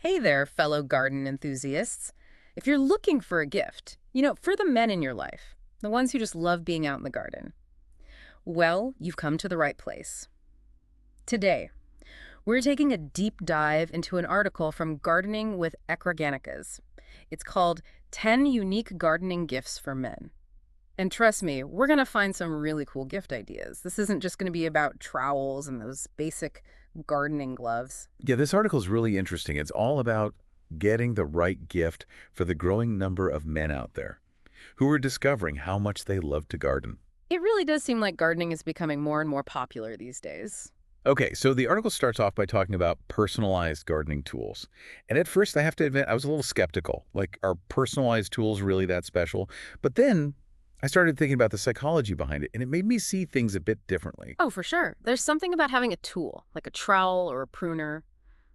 Hey there, fellow garden enthusiasts. If you're looking for a gift, for the men in your life, the ones who just love being out in the garden, well, you've come to the right place. Today, we're taking a deep dive into an article from Gardening with Ecroganicas. It's called 10 Unique Gardening Gifts for Men. And trust me, we're going to find some really cool gift ideas. This isn't just going to be about trowels and those basic gardening gloves. Yeah, this article is really interesting. It's all about getting the right gift for the growing number of men out there who are discovering how much they love to garden. It really does seem like gardening is becoming more and more popular these days. Okay, so the article starts off by talking about personalized gardening tools. And at first, I have to admit, I was a little skeptical. Like, are personalized tools really that special? But then I started thinking about the psychology behind it, and it made me see things a bit differently. Oh, for sure. There's something about having a tool, like a trowel or a pruner,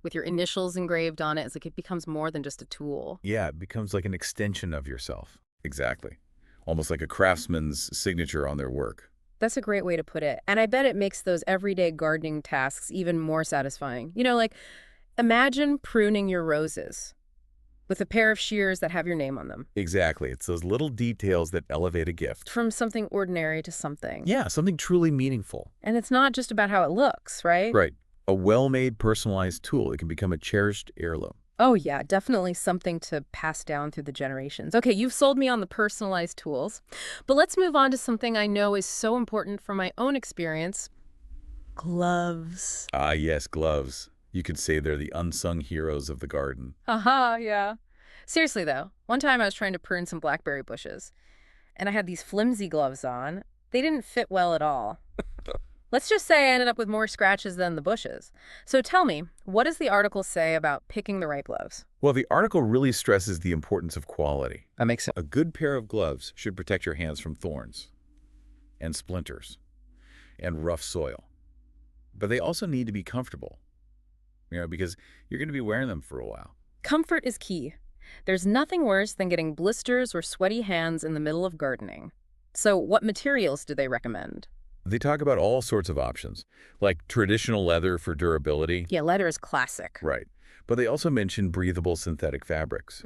with your initials engraved on it. It's like it becomes more than just a tool. Yeah, it becomes like an extension of yourself. Exactly. Almost like a craftsman's signature on their work. That's a great way to put it. And I bet it makes those everyday gardening tasks even more satisfying. Like imagine pruning your roses with a pair of shears that have your name on them. Exactly. It's those little details that elevate a gift. From something ordinary to something. Yeah, something truly meaningful. And it's not just about how it looks, right? Right. A well-made, personalized tool. It can become a cherished heirloom. Oh, yeah, definitely something to pass down through the generations. Okay, you've sold me on the personalized tools, but let's move on to something I know is so important from my own experience. Gloves. Ah, yes, gloves. You could say they're the unsung heroes of the garden. Haha, yeah. Seriously, though, one time I was trying to prune some blackberry bushes, and I had these flimsy gloves on. They didn't fit well at all. Let's just say I ended up with more scratches than the bushes. So tell me, what does the article say about picking the right gloves? Well, the article really stresses the importance of quality. That makes sense. A good pair of gloves should protect your hands from thorns and splinters and rough soil. But they also need to be comfortable, because you're going to be wearing them for a while. Comfort is key. There's nothing worse than getting blisters or sweaty hands in the middle of gardening. So what materials do they recommend? They talk about all sorts of options, like traditional leather for durability. Yeah, leather is classic. Right. But they also mention breathable synthetic fabrics,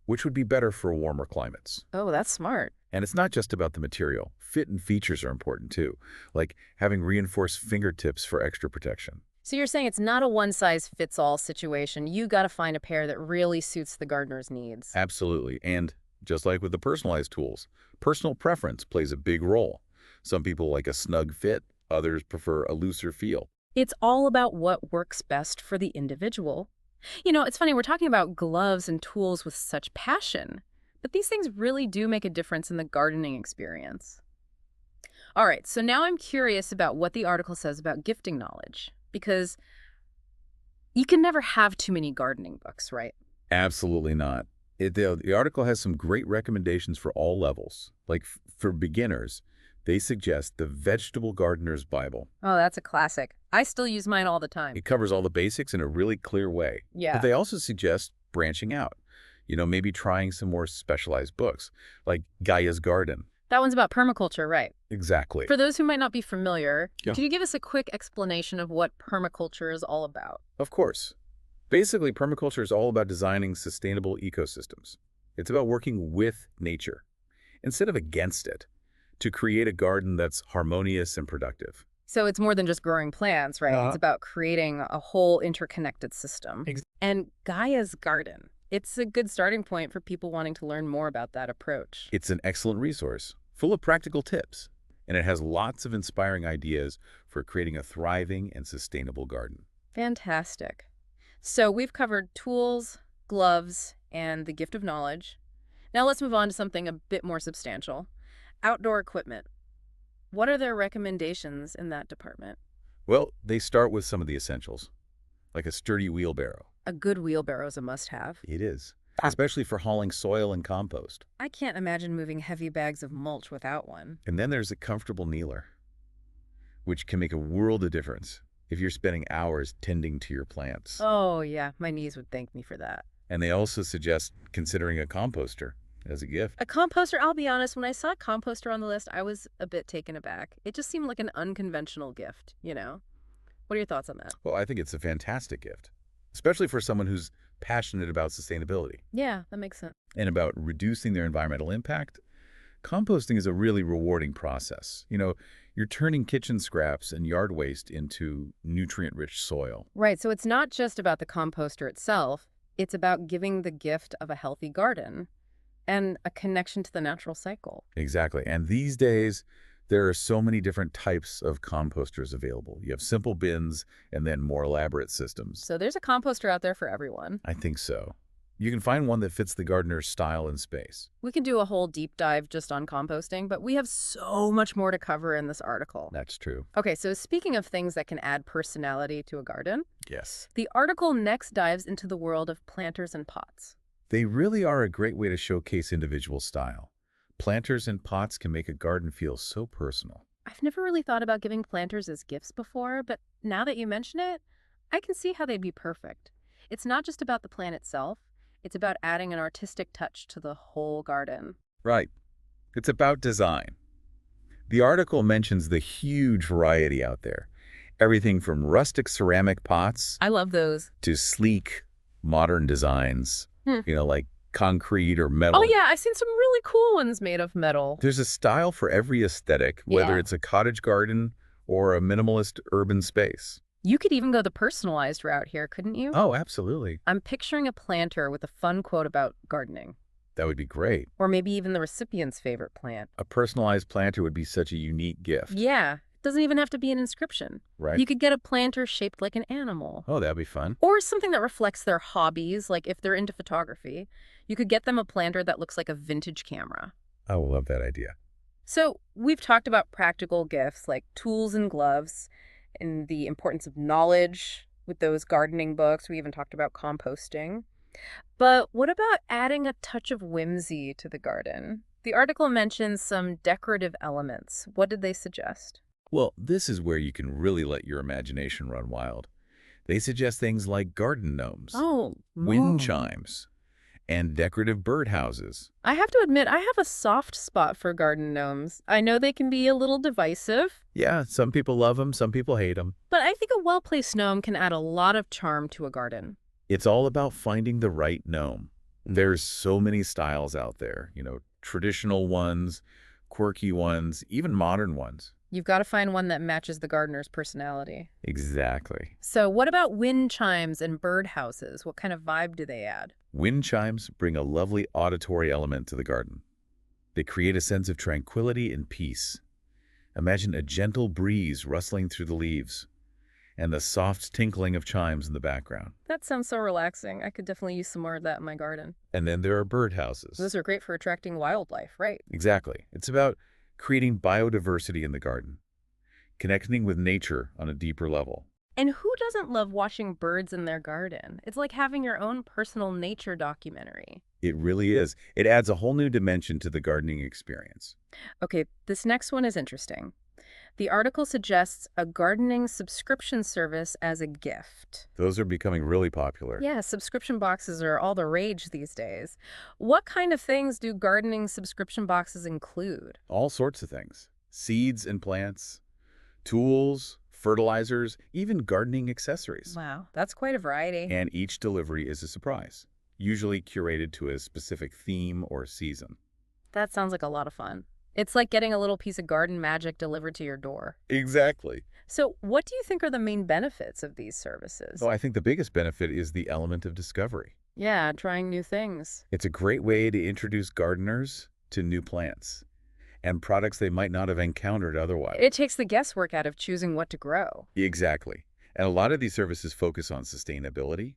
which would be better for warmer climates. Oh, that's smart. And it's not just about the material. Fit and features are important too, like having reinforced fingertips for extra protection. So you're saying it's not a one-size-fits-all situation. You got to find a pair that really suits the gardener's needs. Absolutely. And just like with the personalized tools, personal preference plays a big role. Some people like a snug fit, others prefer a looser feel. It's all about what works best for the individual. It's funny, we're talking about gloves and tools with such passion, but these things really do make a difference in the gardening experience. All right, so now I'm curious about what the article says about gifting knowledge, because you can never have too many gardening books, right? Absolutely not. The article has some great recommendations for all levels. Like for beginners, they suggest the Vegetable Gardener's Bible. Oh, that's a classic. I still use mine all the time. It covers all the basics in a really clear way. Yeah. But they also suggest branching out. Maybe trying some more specialized books, like Gaia's Garden. That one's about permaculture, right? Exactly. For those who might not be familiar, Yeah. Can you give us a quick explanation of what permaculture is all about? Of course. Basically, permaculture is all about designing sustainable ecosystems. It's about working with nature instead of against it to create a garden that's harmonious and productive. So it's more than just growing plants, right? It's about creating a whole interconnected system. And Gaia's Garden. It's a good starting point for people wanting to learn more about that approach. It's an excellent resource, full of practical tips, and it has lots of inspiring ideas for creating a thriving and sustainable garden. Fantastic. So we've covered tools, gloves, and the gift of knowledge. Now let's move on to something a bit more substantial. Outdoor equipment. What are their recommendations in that department? Well, they start with some of the essentials, like a sturdy wheelbarrow. A good wheelbarrow is a must-have. It is, especially for hauling soil and compost. I can't imagine moving heavy bags of mulch without one. And then there's a comfortable kneeler, which can make a world of difference if you're spending hours tending to your plants. Oh, yeah, my knees would thank me for that. And they also suggest considering a composter as a gift. A composter, I'll be honest, when I saw a composter on the list, I was a bit taken aback. It just seemed like an unconventional gift, What are your thoughts on that? Well, I think it's a fantastic gift, especially for someone who's passionate about sustainability Yeah, that makes sense. and about reducing their environmental impact, composting is a really rewarding process. You're turning kitchen scraps and yard waste into nutrient-rich soil. Right, so it's not just about the composter itself, it's about giving the gift of a healthy garden and a connection to the natural cycle. Exactly. And these days, there are so many different types of composters available. You have simple bins and then more elaborate systems. So there's a composter out there for everyone. I think so. You can find one that fits the gardener's style and space. We can do a whole deep dive just on composting, but we have so much more to cover in this article. That's true. Okay, so speaking of things that can add personality to a garden, Yes. the article next dives into the world of planters and pots. They really are a great way to showcase individual style. Planters and pots can make a garden feel so personal. I've never really thought about giving planters as gifts before, but now that you mention it, I can see how they'd be perfect. It's not just about the plant itself, it's about adding an artistic touch to the whole garden. Right. It's about design. The article mentions the huge variety out there. Everything from rustic ceramic pots I love those. to sleek, modern designs, Hmm. like concrete or metal. Oh yeah, I've seen some really cool ones made of metal. There's a style for every aesthetic, whether Yeah. it's a cottage garden or a minimalist urban space. You could even go the personalized route here, couldn't you? Oh, absolutely. I'm picturing a planter with a fun quote about gardening, That would be great. or maybe even the recipient's favorite plant. A personalized planter would be such a unique gift, Yeah, it doesn't even have to be an inscription. right? You could get a planter shaped like an animal. Oh, that'd be fun. Or something that reflects their hobbies, like if they're into photography. You could get them a planter that looks like a vintage camera. I will love that idea. So we've talked about practical gifts like tools and gloves and the importance of knowledge with those gardening books. We even talked about composting. But what about adding a touch of whimsy to the garden? The article mentions some decorative elements. What did they suggest? Well, this is where you can really let your imagination run wild. They suggest things like garden gnomes, Oh, wind chimes, and decorative birdhouses. I have to admit, I have a soft spot for garden gnomes. I know they can be a little divisive, Yeah, some people love them, some people hate them. but I think a well-placed gnome can add a lot of charm to a garden. It's all about finding the right gnome. There's so many styles out there, traditional ones, quirky ones, even modern ones. You've got to find one that matches the gardener's personality. Exactly. So what about wind chimes and bird houses? What kind of vibe do they add? Wind chimes bring a lovely auditory element to the garden. They create a sense of tranquility and peace. Imagine a gentle breeze rustling through the leaves and the soft tinkling of chimes in the background. That sounds so relaxing. I could definitely use some more of that in my garden. And then there are birdhouses. Those are great for attracting wildlife, right? Exactly. It's about creating biodiversity in the garden, connecting with nature on a deeper level. And who doesn't love watching birds in their garden? It's like having your own personal nature documentary. It really is. It adds a whole new dimension to the gardening experience. Okay, this next one is interesting. The article suggests a gardening subscription service as a gift. Those are becoming really popular. Yeah, subscription boxes are all the rage these days. What kind of things do gardening subscription boxes include? All sorts of things. Seeds and plants, tools, fertilizers, even gardening accessories. Wow, that's quite a variety. And each delivery is a surprise, usually curated to a specific theme or season. That sounds like a lot of fun. It's like getting a little piece of garden magic delivered to your door. Exactly. So what do you think are the main benefits of these services? So I think the biggest benefit is the element of discovery. Yeah, trying new things. It's a great way to introduce gardeners to new plants and products they might not have encountered otherwise. It takes the guesswork out of choosing what to grow. Exactly. And a lot of these services focus on sustainability.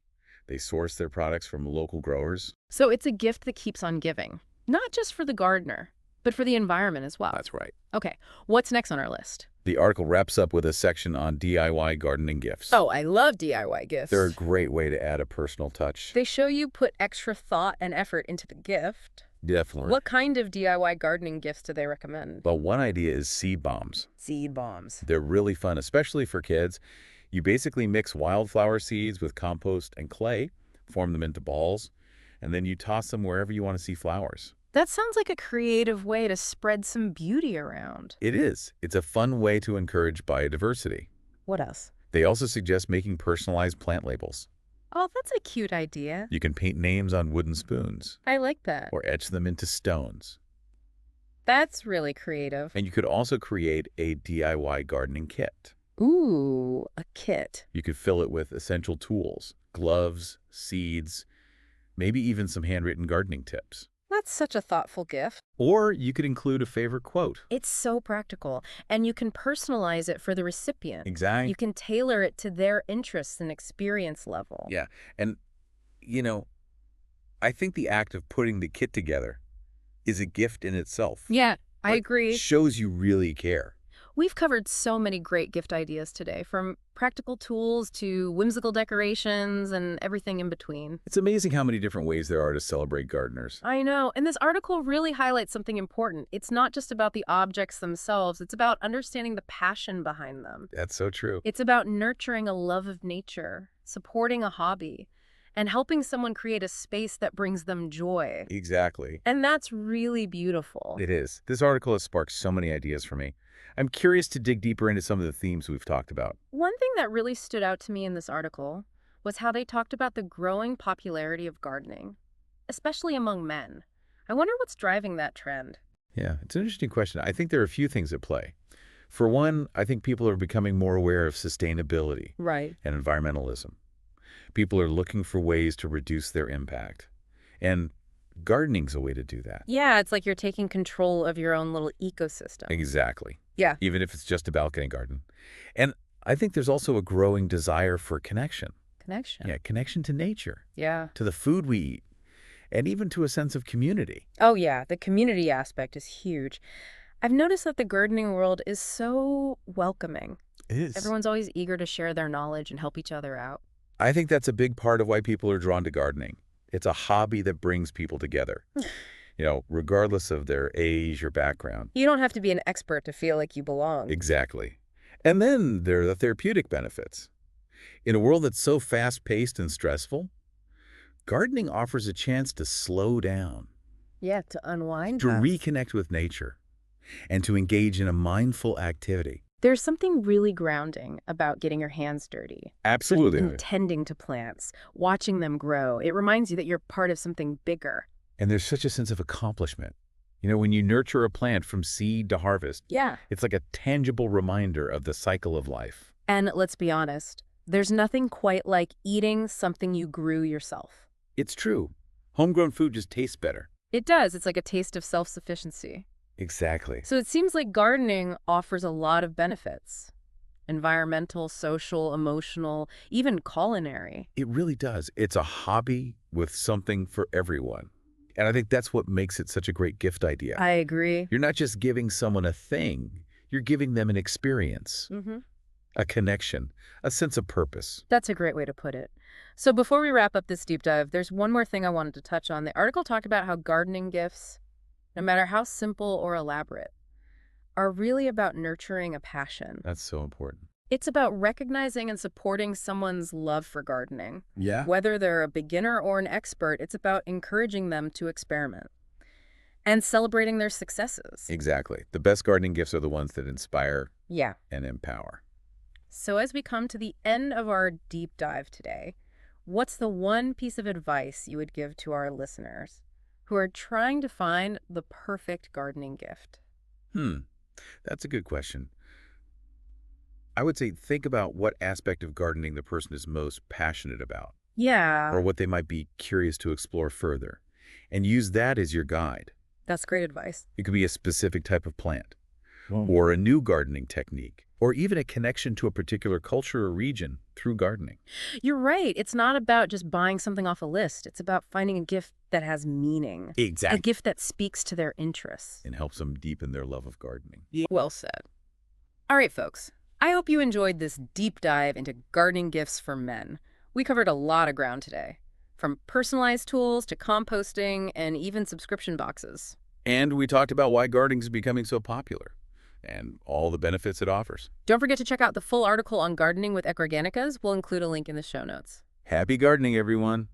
They source their products from local growers. So it's a gift that keeps on giving, not just for the gardener, but for the environment as well. That's right. Okay, what's next on our list? The article wraps up with a section on DIY gardening gifts. Oh, I love DIY gifts. They're a great way to add a personal touch. They show you put extra thought and effort into the gift. Definitely. What kind of DIY gardening gifts do they recommend? Well, one idea is seed bombs. Seed bombs. They're really fun, especially for kids. You basically mix wildflower seeds with compost and clay, form them into balls, and then you toss them wherever you want to see flowers. That sounds like a creative way to spread some beauty around. It is. It's a fun way to encourage biodiversity. What else? They also suggest making personalized plant labels. Oh, that's a cute idea. You can paint names on wooden spoons I like that. or etch them into stones. That's really creative. And you could also create a DIY gardening kit. Ooh, a kit. You could fill it with essential tools, gloves, seeds, maybe even some handwritten gardening tips. That's such a thoughtful gift. Or you could include a favorite quote. It's so practical, and you can personalize it for the recipient. Exactly. You can tailor it to their interests and experience level. Yeah. And, you know, I think the act of putting the kit together is a gift in itself. Yeah, I Like, agree. shows you really care. We've covered so many great gift ideas today, from practical tools to whimsical decorations and everything in between. It's amazing how many different ways there are to celebrate gardeners. I know, and this article really highlights something important. It's not just about the objects themselves, it's about understanding the passion behind them. That's so true. It's about nurturing a love of nature, supporting a hobby, and helping someone create a space that brings them joy. Exactly. And that's really beautiful. It is. This article has sparked so many ideas for me. I'm curious to dig deeper into some of the themes we've talked about. One thing that really stood out to me in this article was how they talked about the growing popularity of gardening, especially among men. I wonder what's driving that trend. Yeah, it's an interesting question. I think there are a few things at play. For one, I think people are becoming more aware of sustainability Right. and environmentalism. People are looking for ways to reduce their impact. And gardening's a way to do that. Yeah, it's like you're taking control of your own little ecosystem. Exactly. Yeah. Even if it's just a balcony garden. And I think there's also a growing desire for connection. Connection. Yeah, connection to nature, Yeah. to the food we eat, and even to a sense of community. Oh, yeah. The community aspect is huge. I've noticed that the gardening world is so welcoming. It is. Everyone's always eager to share their knowledge and help each other out. I think that's a big part of why people are drawn to gardening. It's a hobby that brings people together, regardless of their age or background. You don't have to be an expert to feel like you belong. Exactly. And then there are the therapeutic benefits. In a world that's so fast-paced and stressful, gardening offers a chance to slow down, Yeah, to unwind. to perhaps. reconnect with nature, and to engage in a mindful activity. There's something really grounding about getting your hands dirty. Absolutely. And tending to plants, watching them grow. It reminds you that you're part of something bigger. And there's such a sense of accomplishment. When you nurture a plant from seed to harvest, Yeah. it's like a tangible reminder of the cycle of life. And let's be honest, there's nothing quite like eating something you grew yourself. It's true. Homegrown food just tastes better. It does. It's like a taste of self-sufficiency. Exactly. So it seems like gardening offers a lot of benefits. Environmental, social, emotional, even culinary. It really does. It's a hobby with something for everyone. And I think that's what makes it such a great gift idea. I agree. You're not just giving someone a thing. You're giving them an experience, a connection, a sense of purpose. That's a great way to put it. So before we wrap up this deep dive, there's one more thing I wanted to touch on. The article talked about how gardening gifts, no matter how simple or elaborate, are really about nurturing a passion. That's so important. It's about recognizing and supporting someone's love for gardening. Yeah. Whether they're a beginner or an expert, it's about encouraging them to experiment and celebrating their successes. Exactly. The best gardening gifts are the ones that inspire Yeah. and empower. So as we come to the end of our deep dive today, what's the one piece of advice you would give to our listeners who are trying to find the perfect gardening gift? That's a good question. I would say think about what aspect of gardening the person is most passionate about, Yeah, or what they might be curious to explore further, and use that as your guide. that's great advice. It could be a specific type of plant, or a new gardening technique, or even a connection to a particular culture or region through gardening. You're right. It's not about just buying something off a list. It's about finding a gift that has meaning, a Exactly. gift that speaks to their interests. And helps them deepen their love of gardening. Well said. All right, folks. I hope you enjoyed this deep dive into gardening gifts for men. We covered a lot of ground today, from personalized tools to composting and even subscription boxes. And we talked about why gardening is becoming so popular and all the benefits it offers. Don't forget to check out the full article on gardening with Ecorganicas. We'll include a link in the show notes. Happy gardening, everyone.